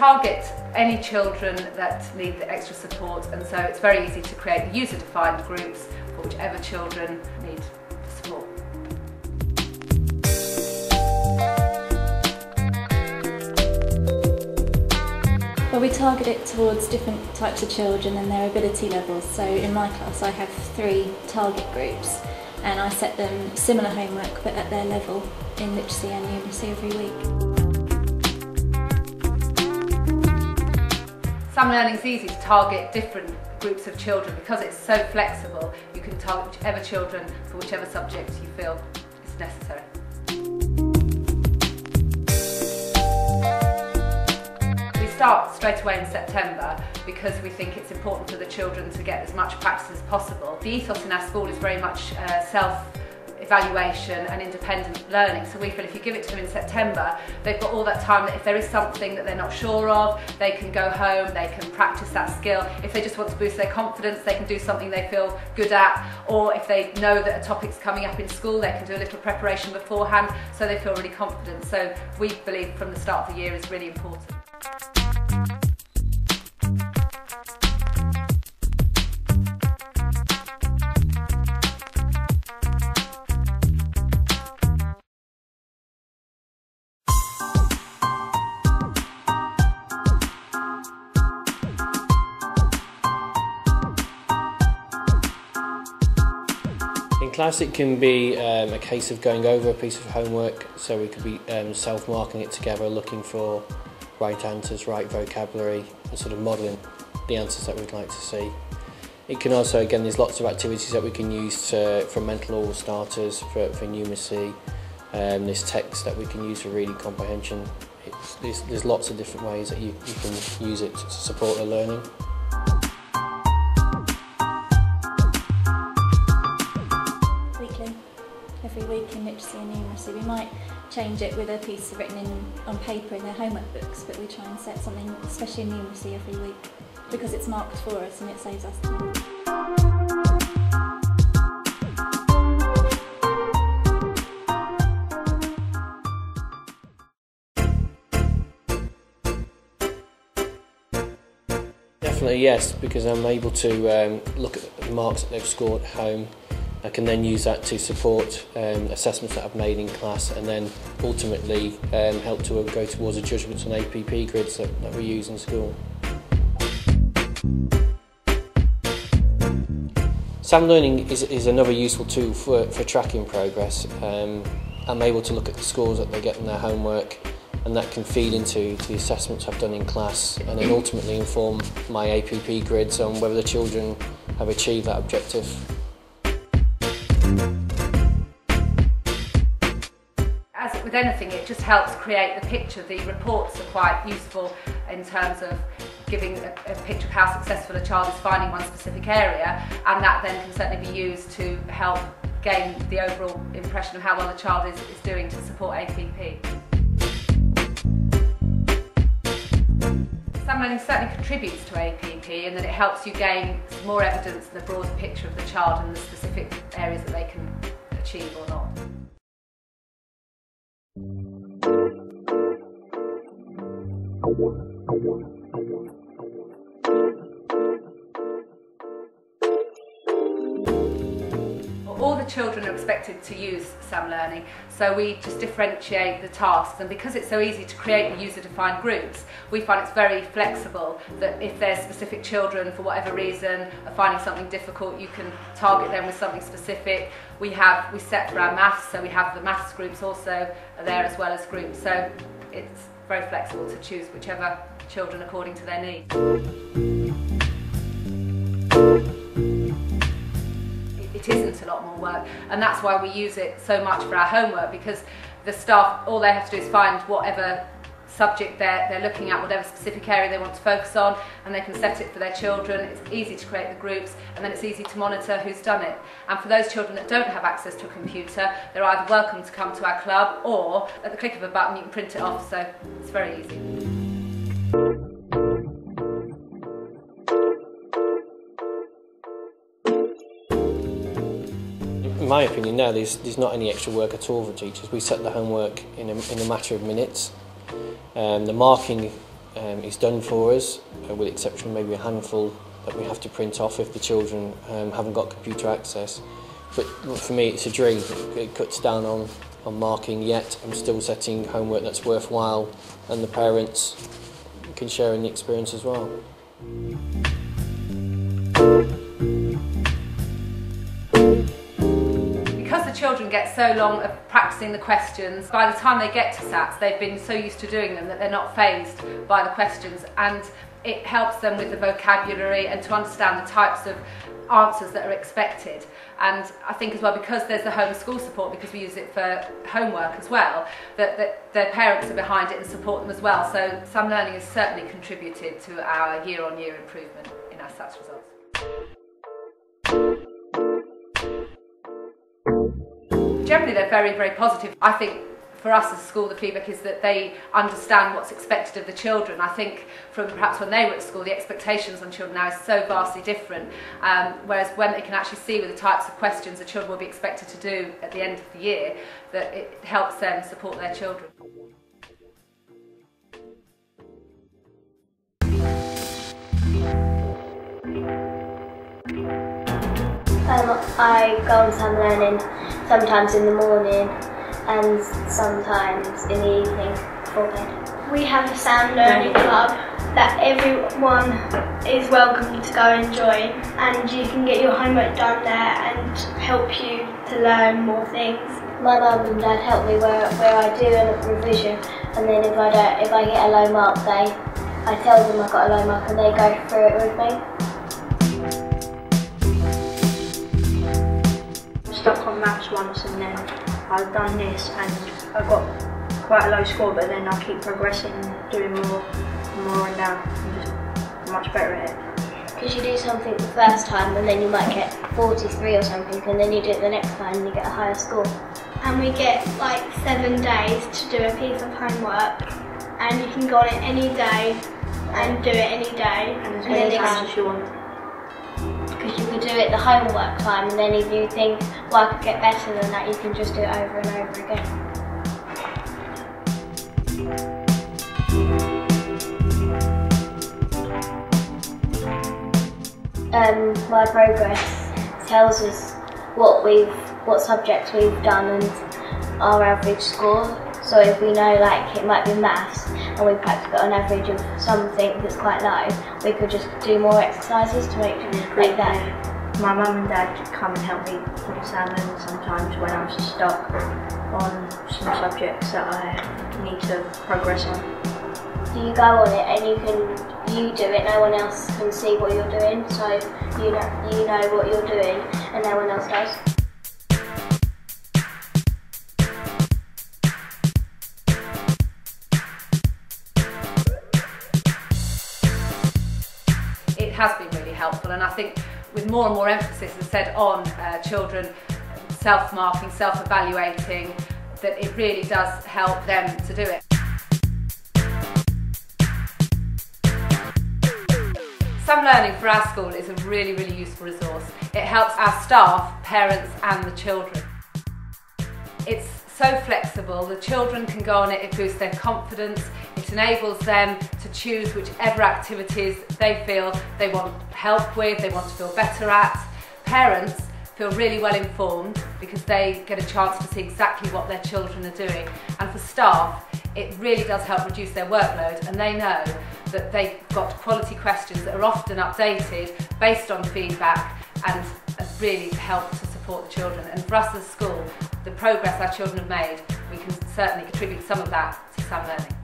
target any children that need the extra support, and so it's very easy to create user-defined groups for whichever children need support. Well, we target it towards different types of children and their ability levels. So in my class I have 3 target groups, and I set them similar homework but at their level in literacy and numeracy every week. Sam Learning is easy to target different groups of children because it's so flexible. You can target whichever children for whichever subject you feel is necessary. We start straight away in September because we think it's important for the children to get as much practice as possible. The ethos in our school is very much self-evaluation and independent learning, so we feel if you give it to them in September, they've got all that time that if there is something that they're not sure of, they can go home, they can practice that skill. If they just want to boost their confidence, they can do something they feel good at, or if they know that a topic's coming up in school, they can do a little preparation beforehand so they feel really confident. So we believe from the start of the year is really important. In class it can be a case of going over a piece of homework, so we could be self-marking it together, looking for right answers, right vocabulary, and sort of modelling the answers that we'd like to see. It can also, again, there's lots of activities that we can use for mental all starters, for numeracy. There's text that we can use for reading comprehension. There's lots of different ways that you can use it to support the learning. Every week in literacy and numeracy. We might change it with a piece written on paper in their homework books, but we try and set something, especially in numeracy, every week because it's marked for us and it saves us time. Definitely yes, because I'm able to look at the marks that they've scored at home. I can then use that to support assessments that I've made in class, and then ultimately help to go towards the judgments on APP grids that we use in school. Sam Learning is another useful tool for tracking progress. I'm able to look at the scores that they get in their homework, and that can feed into the assessments I've done in class, and then ultimately inform my APP grids on whether the children have achieved that objective. As with anything, it just helps create the picture. The reports are quite useful in terms of giving a picture of how successful a child is finding one specific area, and that then can certainly be used to help gain the overall impression of how well the child is doing to support APP. Sam Learning certainly contributes to APP in that it helps you gain more evidence and a broader picture of the child and the specific areas that they can achieve or not. All the children are expected to use Sam Learning, so we just differentiate the tasks, and because it's so easy to create the user-defined groups, we find it's very flexible that if there's specific children for whatever reason are finding something difficult, you can target them with something specific. We set for our maths, so we have the maths groups also are there as well as groups, so it's very flexible to choose whichever children according to their needs. It isn't a lot more work, and that's why we use it so much for our homework, because the staff, all they have to do is find whatever subject they're looking at, whatever specific area they want to focus on, and they can set it for their children. It's easy to create the groups, and then it's easy to monitor who's done it. And for those children that don't have access to a computer, they're either welcome to come to our club, or at the click of a button you can print it off, so it's very easy. In my opinion now, there's not any extra work at all for teachers. We set the homework in a matter of minutes. The marking is done for us, with the exception of maybe a handful that we have to print off if the children haven't got computer access. But for me it's a dream. It cuts down on marking, yet I'm still setting homework that's worthwhile and the parents can share in the experience as well. Because the children get so long of practicing the questions, by the time they get to SATs they've been so used to doing them that they're not fazed by the questions, and it helps them with the vocabulary and to understand the types of answers that are expected. And I think as well, because there's the home school support, because we use it for homework as well, that their parents are behind it and support them as well. So Sam Learning has certainly contributed to our year-on-year improvement in our SATs results. Generally they're very, very positive. I think for us as a school the feedback is that they understand what's expected of the children. I think from perhaps when they were at school the expectations on children now is so vastly different, whereas when they can actually see with the types of questions the children will be expected to do at the end of the year, that it helps them support their children. I go on Sam Learning sometimes in the morning and sometimes in the evening before bed. We have a Sam Learning Club that everyone is welcome to go and join, and you can get your homework done there and help you to learn more things. My mum and dad help me where I do a revision, and then if I get a low mark, I tell them I got a low mark and they go through it with me. Stuck on maths once, and then I've done this and I got quite a low score, but then I keep progressing, doing more and now I'm just much better at it. Because you do something the first time and then you might get 43 or something, and then you do it the next time and you get a higher score. And we get like 7 days to do a piece of homework, and you can go on it any day and do it any day. And as many times as you want. Because you can do it the homework time, and then if you think, well, I could get better than that, you can just do it over and over again. My progress tells us what subjects we've done and our average score. So if we know, like, it might be maths and we perhaps got an average of something that's quite low, we could just do more exercises to make that. My mum and dad come and help me with Sam Learning sometimes when I'm stuck on some subjects that I need to progress on. Do you go on it and you do it, no one else can see what you're doing, so you know what you're doing and no one else does? It has been really helpful, and I think with more and more emphasis is said on children self-marking, self-evaluating, that it really does help them to do it. Sam Learning for our school is a really, really useful resource. It helps our staff, parents and the children. It's so flexible, the children can go on it, it boosts their confidence, it enables them to choose whichever activities they feel they want help with, they want to feel better at. Parents feel really well informed because they get a chance to see exactly what their children are doing. And for staff, it really does help reduce their workload, and they know that they've got quality questions that are often updated based on feedback and really help to support the children. And for us as a school, the progress our children have made, we can certainly contribute some of that to Sam Learning.